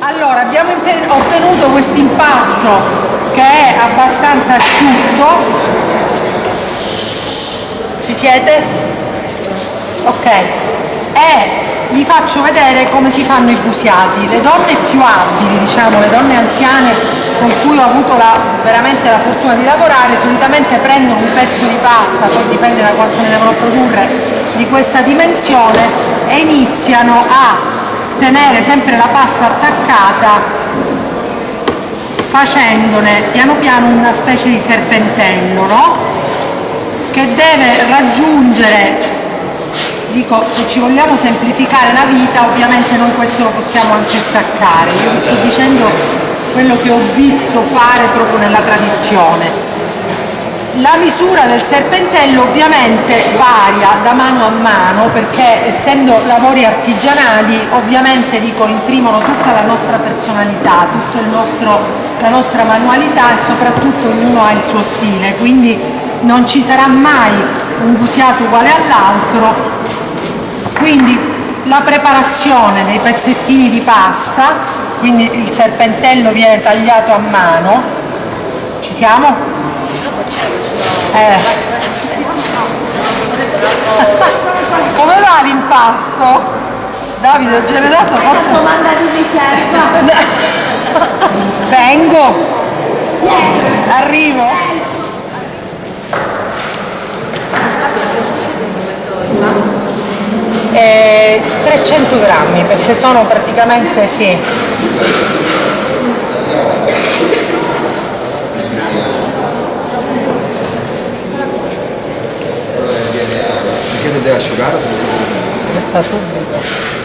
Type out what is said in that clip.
Allora, abbiamo ottenuto questo impasto che è abbastanza asciutto. Ci siete? Ok. E vi faccio vedere come si fanno i busiati. Le donne più abili, diciamo, le donne anziane con cui ho avuto veramente la fortuna di lavorare, solitamente prendono un pezzo di pasta, poi dipende da quanto ne devono produrre, di questa dimensione, e iniziano a tenere sempre la pasta attaccata, facendone piano piano una specie di serpentello, no? Che deve raggiungere, dico, se ci vogliamo semplificare la vita, ovviamente noi questo lo possiamo anche staccare. Io vi sto dicendo quello che ho visto fare proprio nella tradizione. La misura del serpentello ovviamente varia da mano a mano, perché essendo lavori artigianali ovviamente imprimono tutta la nostra personalità, la nostra manualità, e soprattutto ognuno ha il suo stile, quindi non ci sarà mai un busiato uguale all'altro. Quindi la preparazione dei pezzettini di pasta, quindi il serpentello viene tagliato a mano. Ci siamo? Come va l'impasto? Davide, ho generato forse... Domanda di riserva. Vengo. Arrivo. 300 grammi, perché sono praticamente, sì. Perché se deve asciugare? Sta subito.